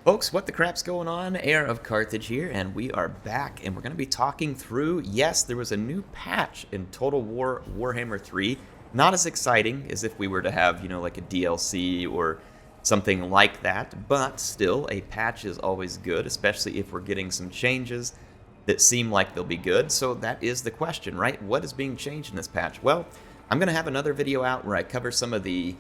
Folks, what the crap's going on? HeirofCarthage here, and we are back, and we're going to be talking through, yes, there was a new patch in Total War Warhammer 3. Not as exciting as if we were to have, like a DLC or something like that, but still, a patch is always good, especially if we're getting some changes that seem like they'll be good. So that is the question, right? What is being changed in this patch? Well, I'm going to have another video out where I cover some of the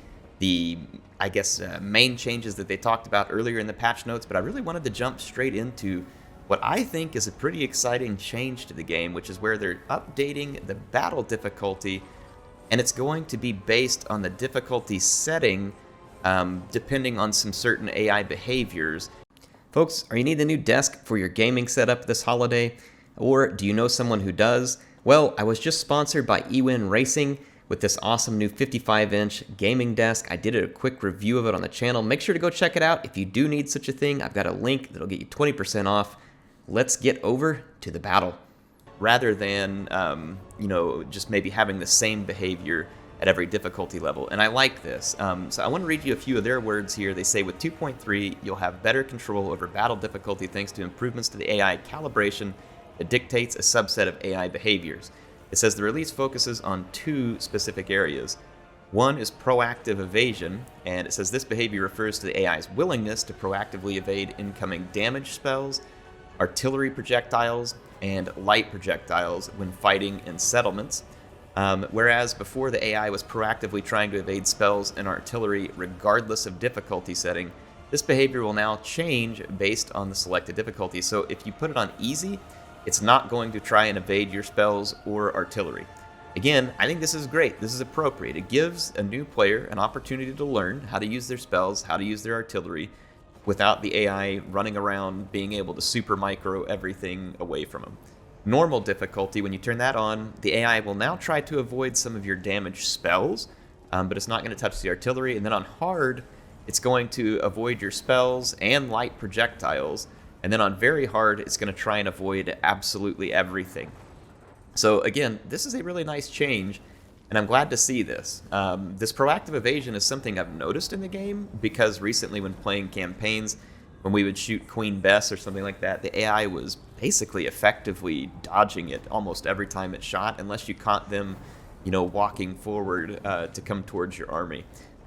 main changes that they talked about earlier in the patch notes, but I really wanted to jump straight into what I think is a pretty exciting change to the game, which is where they're updating the battle difficulty, and it's going to be based on the difficulty setting depending on some certain AI behaviors. Folks, are you need a new desk for your gaming setup this holiday? Or do you know someone who does? Well, I was just sponsored by eWin Racing with this awesome new 55-inch gaming desk. I did a quick review of it on the channel. Make sure to go check it out. If you do need such a thing, I've got a link that'll get you 20% off. Let's get over to the battle. Rather than, just maybe having the same behavior at every difficulty level. And I like this. So I want to read you a few of their words here. They say with 2.3, you'll have better control over battle difficulty thanks to improvements to the AI calibration that dictates a subset of AI behaviors. It says the release focuses on two specific areas. One is proactive evasion, and it says this behavior refers to the AI's willingness to proactively evade incoming damage spells, artillery projectiles, and light projectiles when fighting in settlements. Whereas before the AI was proactively trying to evade spells and artillery regardless of difficulty setting, this behavior will now change based on the selected difficulty. So if you put it on easy, it's not going to try and evade your spells or artillery. Again, I think this is great. This is appropriate. It gives a new player an opportunity to learn how to use their spells, how to use their artillery, without the AI running around being able to super micro everything away from them. Normal difficulty, when you turn that on, the AI will now try to avoid some of your damaged spells, but it's not going to touch the artillery. And then on hard, it's going to avoid your spells and light projectiles. And then on very hard, it's going to try and avoid absolutely everything. So again, this is a really nice change, and I'm glad to see this. This proactive evasion is something I've noticed in the game, because recently when playing campaigns, when we would shoot Queen Bess or something like that, the AI was basically effectively dodging it almost every time it shot, unless you caught them, walking forward to come towards your army.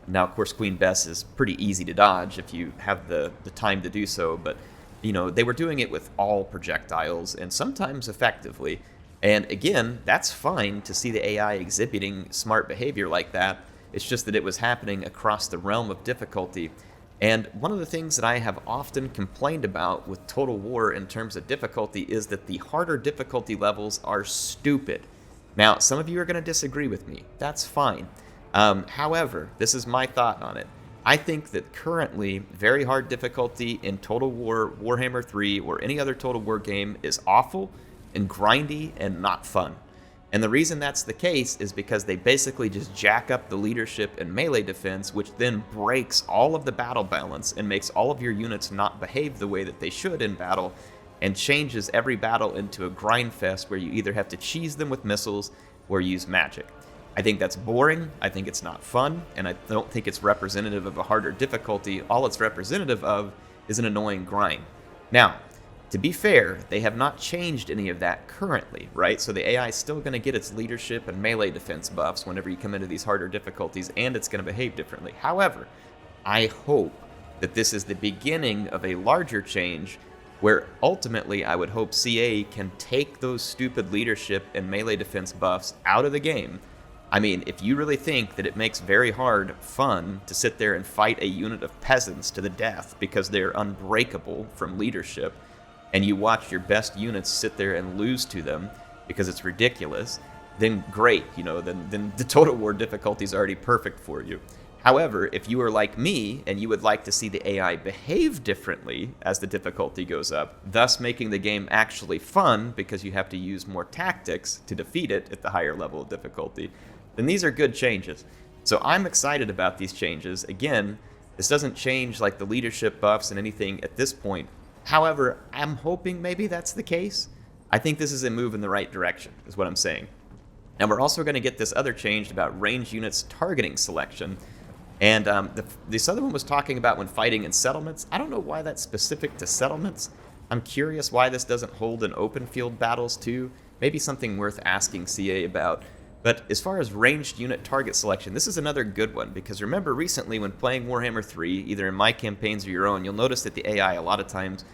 Now, of course, Queen Bess is pretty easy to dodge if you have the time to do so, but they were doing it with all projectiles, and sometimes effectively. And again, that's fine to see the AI exhibiting smart behavior like that. It's just that it was happening across the realm of difficulty. And one of the things that I have often complained about with Total War in terms of difficulty is that the harder difficulty levels are stupid. Now, some of you are going to disagree with me. That's fine. However, this is my thought on it. I think that currently, very hard difficulty in Total War, Warhammer 3, or any other Total War game is awful and grindy and not fun. And the reason that's the case is because they basically just jack up the leadership and melee defense, which then breaks all of the battle balance and makes all of your units not behave the way that they should in battle, and changes every battle into a grind fest where you either have to cheese them with missiles or use magic. I think that's boring, I think it's not fun, and I don't think it's representative of a harder difficulty. All it's representative of is an annoying grind. Now, to be fair, they have not changed any of that currently, right? So the AI is still going to get its leadership and melee defense buffs whenever you come into these harder difficulties, and it's going to behave differently. However, I hope that this is the beginning of a larger change where ultimately I would hope CA can take those stupid leadership and melee defense buffs out of the game. I mean, if you really think that it makes very hard fun to sit there and fight a unit of peasants to the death because they're unbreakable from leadership, and you watch your best units sit there and lose to them because it's ridiculous, then great, then the Total War difficulty is already perfect for you. However, if you are like me and you would like to see the AI behave differently as the difficulty goes up, thus making the game actually fun because you have to use more tactics to defeat it at the higher level of difficulty, then these are good changes. So I'm excited about these changes. Again, this doesn't change like the leadership buffs and anything at this point. However, I'm hoping maybe that's the case. I think this is a move in the right direction, is what I'm saying. Now, we're also going to get this other change about range units targeting selection. And this other one was talking about when fighting in settlements. I don't know why that's specific to settlements. I'm curious why this doesn't hold in open field battles too. Maybe something worth asking CA about. But as far as ranged unit target selection, this is another good one, because remember recently when playing Warhammer 3, either in my campaigns or your own, you'll notice that the AI a lot of times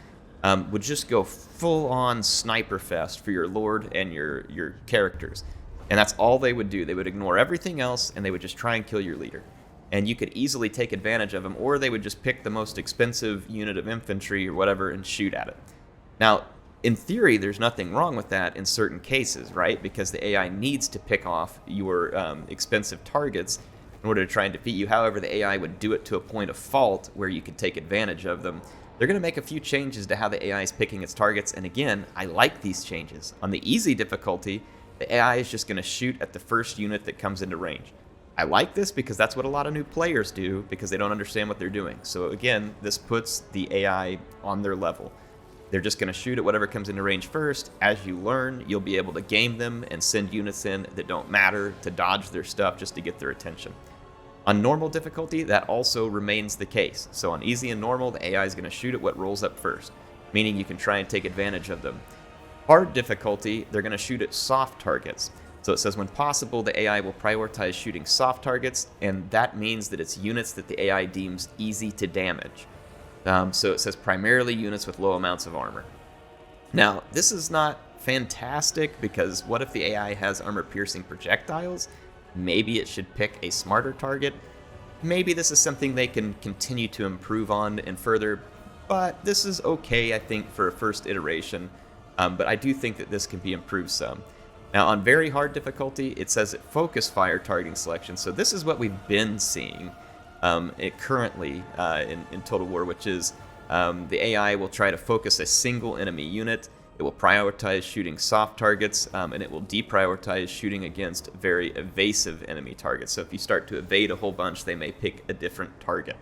would just go full-on sniper fest for your lord and your characters. And that's all they would do. They would ignore everything else, and they would just try and kill your leader. And you could easily take advantage of them, or they would just pick the most expensive unit of infantry or whatever and shoot at it. Now, in theory, there's nothing wrong with that in certain cases, right? Because the AI needs to pick off your expensive targets in order to try and defeat you. However, the AI would do it to a point of fault where you could take advantage of them. They're going to make a few changes to how the AI is picking its targets, and again, I like these changes. On the easy difficulty, the AI is just going to shoot at the first unit that comes into range. I like this because that's what a lot of new players do, because they don't understand what they're doing. So again, this puts the AI on their level. They're just going to shoot at whatever comes into range first. As you learn, you'll be able to game them and send units in that don't matter to dodge their stuff just to get their attention. On normal difficulty, that also remains the case. So on easy and normal, the AI is going to shoot at what rolls up first, meaning you can try and take advantage of them. Hard difficulty, they're going to shoot at soft targets. So it says when possible, the AI will prioritize shooting soft targets, and that means that it's units that the AI deems easy to damage. So it says primarily units with low amounts of armor. Now, this is not fantastic, because what if the AI has armor-piercing projectiles? Maybe it should pick a smarter target. Maybe this is something they can continue to improve on and further, but this is okay, I think, for a first iteration. But I do think that this can be improved some. Now, on very hard difficulty, it says it focus fire targeting selection. So this is what we've been seeing currently in Total War, which is the AI will try to focus a single enemy unit. It will prioritize shooting soft targets, and it will deprioritize shooting against very evasive enemy targets. So if you start to evade a whole bunch, they may pick a different target.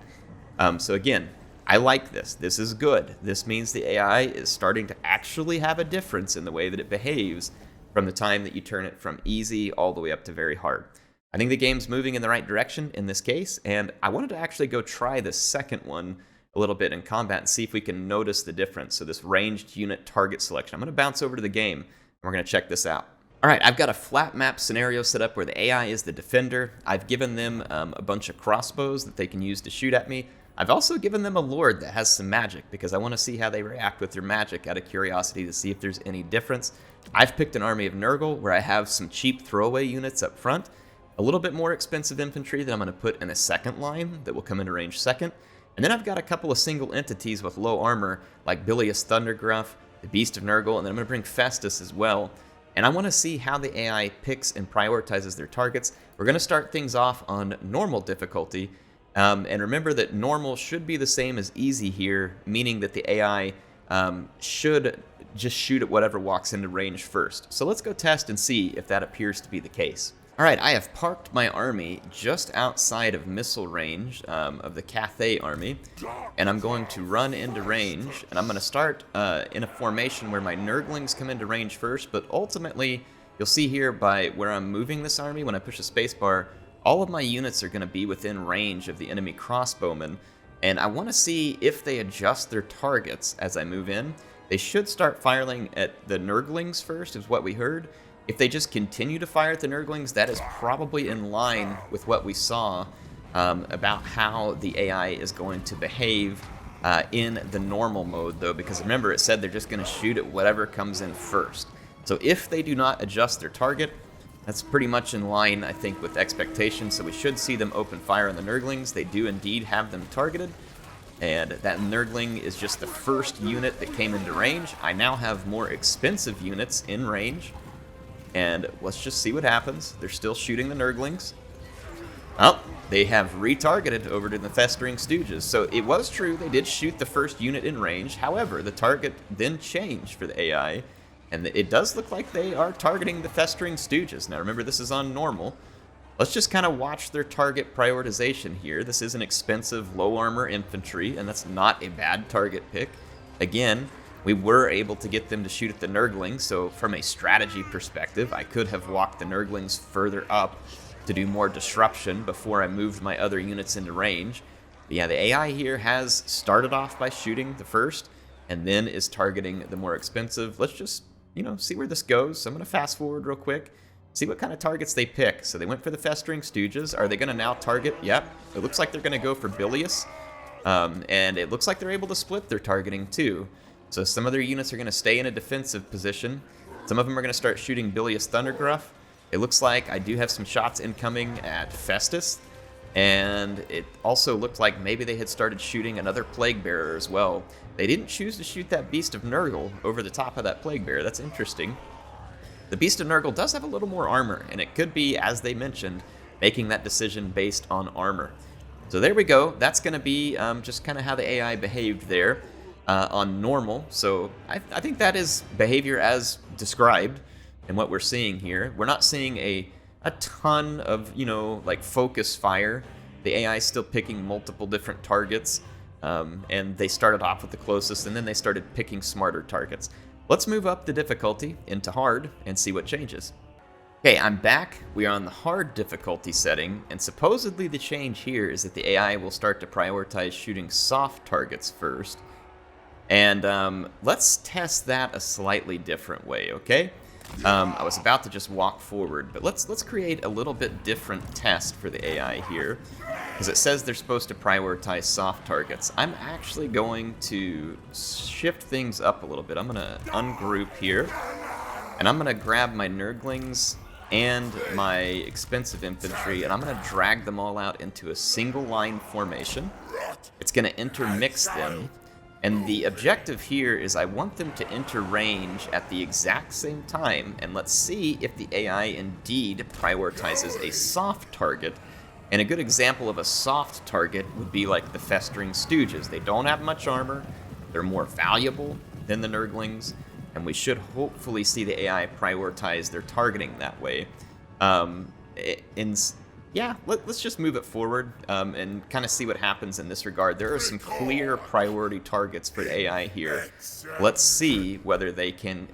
So again, I like this. This is good. This means the AI is starting to actually have a difference in the way that it behaves from the time that you turn it from easy all the way up to very hard. I think the game's moving in the right direction in this case, and I wanted to actually go try the second one a little bit in combat and see if we can notice the difference. So this ranged unit target selection. I'm going to bounce over to the game, and we're going to check this out. All right, I've got a flat map scenario set up where the AI is the defender. I've given them a bunch of crossbows that they can use to shoot at me. I've also given them a lord that has some magic, because I want to see how they react with their magic out of curiosity to see if there's any difference. I've picked an army of Nurgle where I have some cheap throwaway units up front, a little bit more expensive infantry that I'm going to put in a second line that will come into range second, and then I've got a couple of single entities with low armor like Bilious Thundergruff, the Beast of Nurgle, and then I'm going to bring Festus as well. And I want to see how the AI picks and prioritizes their targets. We're going to start things off on normal difficulty. And remember that normal should be the same as easy here, meaning that the AI should just shoot at whatever walks into range first. So let's go test and see if that appears to be the case. All right, I have parked my army just outside of missile range of the Cathay army, and I'm going to run into range, and I'm going to start in a formation where my Nurglings come into range first, but ultimately, you'll see here by where I'm moving this army, when I push the spacebar, all of my units are going to be within range of the enemy crossbowmen, and I want to see if they adjust their targets as I move in. They should start firing at the Nurglings first, is what we heard. If they just continue to fire at the Nurglings, that is probably in line with what we saw about how the AI is going to behave in the normal mode, though, because remember, it said they're just going to shoot at whatever comes in first. So if they do not adjust their target, that's pretty much in line, I think, with expectations. So we should see them open fire on the Nurglings. They do indeed have them targeted. And that Nurgling is just the first unit that came into range. I now have more expensive units in range. And let's just see what happens. They're still shooting the Nurglings. Oh, they have retargeted over to the Festering Stooges. So it was true, they did shoot the first unit in range. However, the target then changed for the AI. And it does look like they are targeting the Festering Stooges. Now remember, this is on normal. Let's just kind of watch their target prioritization here. This is an expensive low armor infantry, and that's not a bad target pick. Again, we were able to get them to shoot at the Nurglings, so from a strategy perspective, I could have walked the Nurglings further up to do more disruption before I moved my other units into range. But yeah, the AI here has started off by shooting the first, and then is targeting the more expensive. Let's just, see where this goes. So I'm going to fast forward real quick, see what kind of targets they pick. So they went for the Festering Stooges. Are they going to now target? Yep. It looks like they're going to go for Bilious. And it looks like they're able to split their targeting too. So some of their units are going to stay in a defensive position. Some of them are going to start shooting Bilious Thundergruff. It looks like I do have some shots incoming at Festus. And it also looked like maybe they had started shooting another Plague Bearer as well. They didn't choose to shoot that Beast of Nurgle over the top of that Plague Bearer. That's interesting. The Beast of Nurgle does have a little more armor, and it could be, as they mentioned, making that decision based on armor. So there we go. That's going to be just kind of how the AI behaved there on normal. So I think that is behavior as described in what we're seeing here. We're not seeing a ton of, like focus fire. The AI is still picking multiple different targets, and they started off with the closest, and then they started picking smarter targets. Let's move up the difficulty into hard and see what changes. Okay, I'm back. We are on the hard difficulty setting, and supposedly the change here is that the AI will start to prioritize shooting soft targets first. And let's test that a slightly different way, okay? I was about to just walk forward, but let's create a little bit different test for the AI here, because it says they're supposed to prioritize soft targets. I'm actually going to shift things up a little bit. I'm going to ungroup here, and I'm going to grab my Nurglings and my expensive infantry, and I'm going to drag them all out into a single line formation. It's going to intermix them. And the objective here is I want them to enter range at the exact same time, and let's see if the AI indeed prioritizes a soft target. And a good example of a soft target would be like the Festering Stooges. They don't have much armor, they're more valuable than the Nurglings, and we should hopefully see the AI prioritize their targeting that way. Let's just move it forward and kind of see what happens in this regard. There are some clear priority targets for the AI here. Let's see whether they can,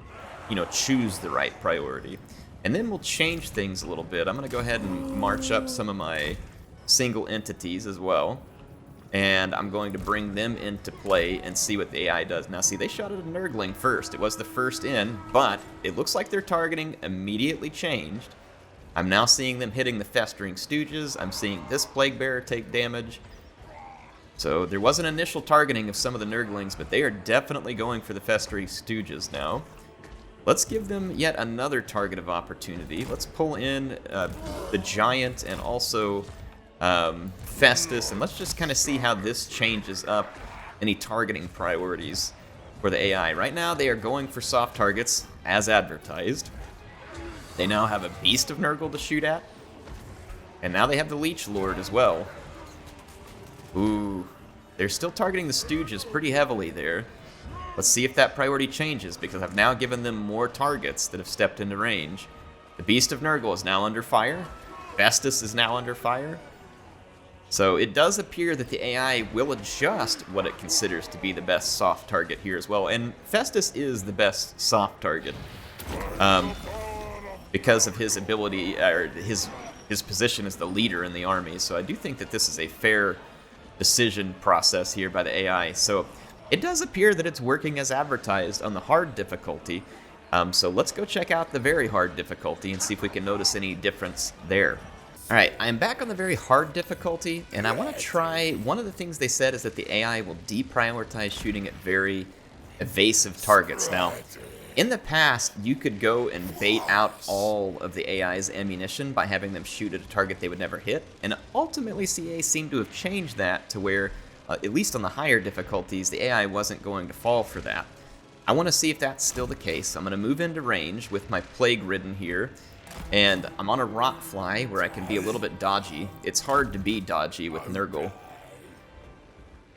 choose the right priority. And then we'll change things a little bit. I'm going to go ahead and march up some of my single entities as well. And I'm going to bring them into play and see what the AI does. Now, see, they shot at a Nurgling first. It was the first in, but it looks like their targeting immediately changed. I'm now seeing them hitting the Festering Stooges. I'm seeing this Plague Bearer take damage. So there was an initial targeting of some of the Nurglings, but they are definitely going for the Festering Stooges now. Let's give them yet another target of opportunity. Let's pull in the Giant and also Festus, and let's just kind of see how this changes up any targeting priorities for the AI. Right now, they are going for soft targets, as advertised. They now have a Beast of Nurgle to shoot at. And now they have the Leech Lord as well. Ooh. They're still targeting the Stooges pretty heavily there. Let's see if that priority changes, because I've now given them more targets that have stepped into range. The Beast of Nurgle is now under fire. Festus is now under fire. So it does appear that the AI will adjust what it considers to be the best soft target here as well. And Festus is the best soft target. Because of his ability, or his position as the leader in the army. So I do think that this is a fair decision process here by the AI. So it does appear that it's working as advertised on the hard difficulty. So let's go check out the very hard difficulty and see if we can notice any difference there. Alright, I'm back on the very hard difficulty, and I want to try, one of the things they said is that the AI will deprioritize shooting at very evasive targets. Now, in the past, you could go and bait out all of the AI's ammunition by having them shoot at a target they would never hit, and ultimately CA seemed to have changed that to where, at least on the higher difficulties, the AI wasn't going to fall for that. I want to see if that's still the case. I'm going to move into range with my Plague Ridden here, and I'm on a Rock Fly where I can be a little bit dodgy. It's hard to be dodgy with Nurgle.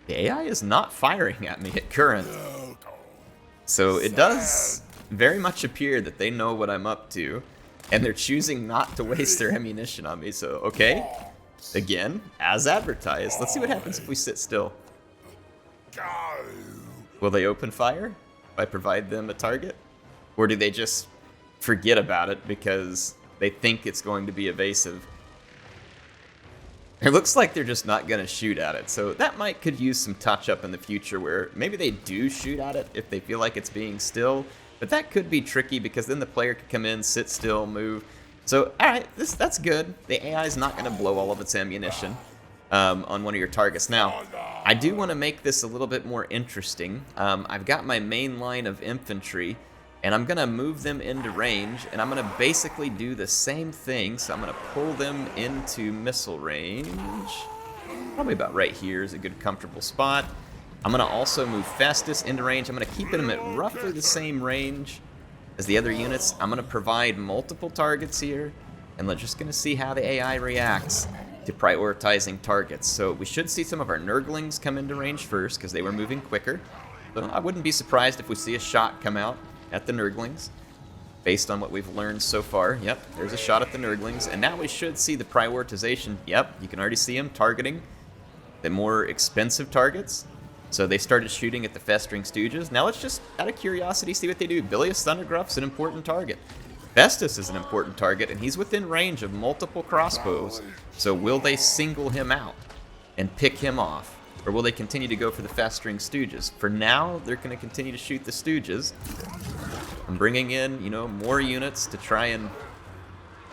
The AI is not firing at me at current. So it does very much appear that they know what I'm up to, and they're choosing not to waste their ammunition on me. So, okay, again, as advertised. Let's see what happens if we sit still. Will they open fire if I provide them a target? Or do they just forget about it because they think it's going to be evasive? It looks like they're just not going to shoot at it, so that could use some touch-up in the future where maybe they do shoot at it if they feel like it's being still, but that could be tricky because then the player could come in, sit still, move. So, alright, that's good. The AI is not going to blow all of its ammunition on one of your targets. Now, I do want to make this a little bit more interesting. I've got my main line of infantry, and I'm going to move them into range, and I'm going to basically do the same thing. So I'm going to pull them into missile range. Probably about right here is a good comfortable spot. I'm going to also move Festus into range. I'm going to keep them at roughly the same range as the other units. I'm going to provide multiple targets here, and we're just going to see how the AI reacts to prioritizing targets. So we should see some of our Nurglings come into range first because they were moving quicker. So I wouldn't be surprised if we see a shot come out at the Nurglings, based on what we've learned so far. Yep, there's a shot at the Nurglings, and now we should see the prioritization. Yep, you can already see them targeting the more expensive targets. So they started shooting at the Festering Stooges. Now let's just, out of curiosity, see what they do. Bilious Thundergruff's an important target. Festus is an important target, and he's within range of multiple crossbows. So will they single him out and pick him off? Or will they continue to go for the Festering Stooges? For now, they're going to continue to shoot the Stooges. I'm bringing in, you know, more units to try and...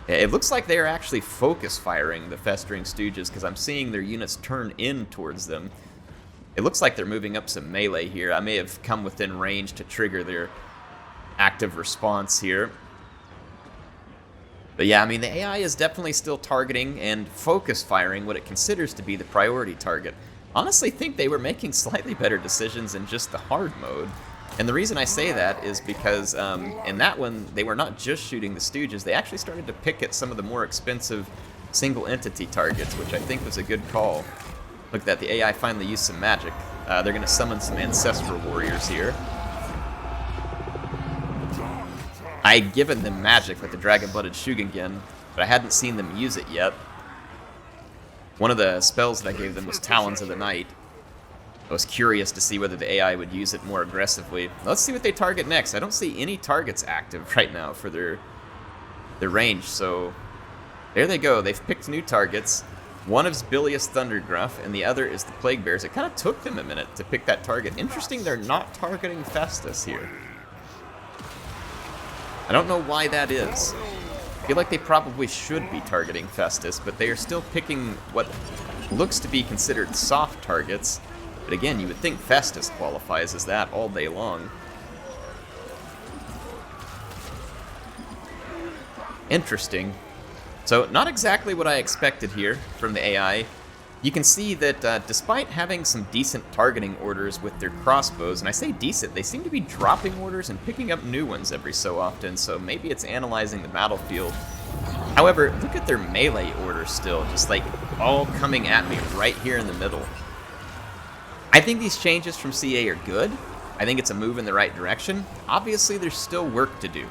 It looks like they're actually focus firing the Festering Stooges because I'm seeing their units turn in towards them. It looks like they're moving up some melee here. I may have come within range to trigger their active response here. But yeah, I mean, the AI is definitely still targeting and focus firing what it considers to be the priority target. Honestly think they were making slightly better decisions in just the hard mode. And the reason I say that is because in that one, they were not just shooting the Stooges, they actually started to pick at some of the more expensive single entity targets, which I think was a good call. Look at that, the AI finally used some magic. They're going to summon some Ancestral Warriors here. I had given them magic with the Dragon-Blooded Shugengen, but I hadn't seen them use it yet. One of the spells that I gave them was Talons of the Night. I was curious to see whether the AI would use it more aggressively. Let's see what they target next. I don't see any targets active right now for their range, so there they go. They've picked new targets. One is Bilious Thundergruff, and the other is the Plague Bears. It kind of took them a minute to pick that target. Interesting, they're not targeting Festus here. I don't know why that is. I feel like they probably should be targeting Festus, but they are still picking what looks to be considered soft targets. But again, you would think Festus qualifies as that all day long. Interesting. So, not exactly what I expected here from the AI. You can see that despite having some decent targeting orders with their crossbows, and I say decent, they seem to be dropping orders and picking up new ones every so often, so maybe it's analyzing the battlefield. However, look at their melee orders still, just like all coming at me right here in the middle. I think these changes from CA are good. I think it's a move in the right direction. Obviously, there's still work to do.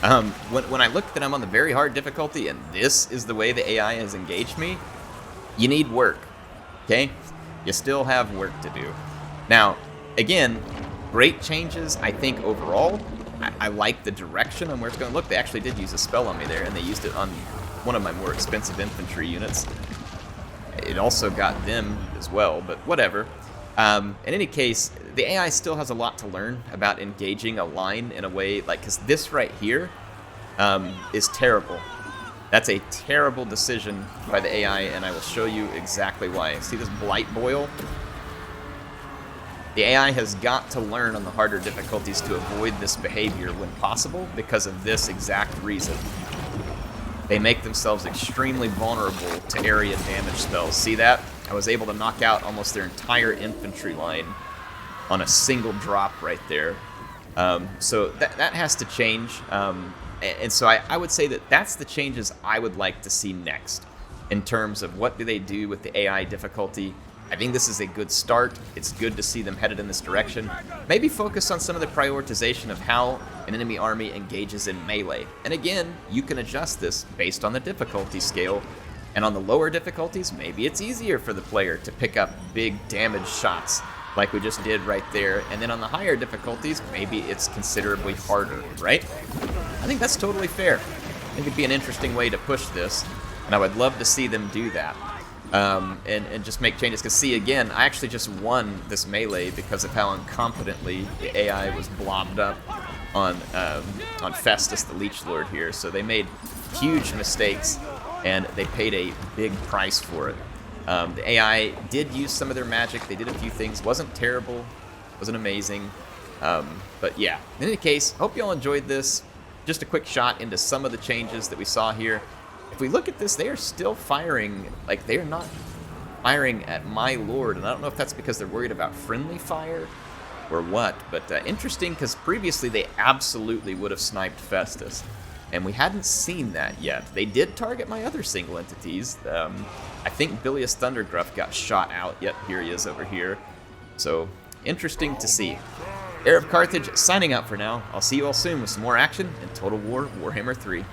When I looked that I'm on the very hard difficulty and this is the way the AI has engaged me, you need work, okay? You still have work to do. Now, again, great changes, I think, overall. I like the direction on where it's going. Look, they actually did use a spell on me there, and they used it on one of my more expensive infantry units. It also got them as well, but whatever. In any case, the AI still has a lot to learn about engaging a line in a way, like, because this right here is terrible. That's a terrible decision by the AI, and I will show you exactly why. See this Blight Boil? The AI has got to learn on the harder difficulties to avoid this behavior when possible because of this exact reason. They make themselves extremely vulnerable to area damage spells. See that? I was able to knock out almost their entire infantry line on a single drop right there. So that has to change. And so I would say that that's the changes I would like to see next in terms of what do they do with the AI difficulty. I think this is a good start. It's good to see them headed in this direction. Maybe focus on some of the prioritization of how an enemy army engages in melee. And again, you can adjust this based on the difficulty scale. And on the lower difficulties, maybe it's easier for the player to pick up big damage shots like we just did right there. And then on the higher difficulties, maybe it's considerably harder, right? I think that's totally fair. I think it'd be an interesting way to push this, and I would love to see them do that. and just make changes. Because see, again, I actually just won this melee because of how incompetently the AI was blobbed up on Festus, the Leech Lord here. So they made huge mistakes, and they paid a big price for it. The AI did use some of their magic. They did a few things. Wasn't terrible. Wasn't amazing. But yeah, in any case, hope you all enjoyed this. Just a quick shot into some of the changes that we saw here. If we look at this, they are still firing, like they are not firing at my lord, and I don't know if that's because they're worried about friendly fire or what, but interesting, because previously they absolutely would have sniped Festus, and we hadn't seen that yet. They did target my other single entities. I think Bilious Thundergruff got shot out. Yep, here he is over here. So, interesting to see. HeirofCarthage signing out for now. I'll see you all soon with some more action in Total War Warhammer 3.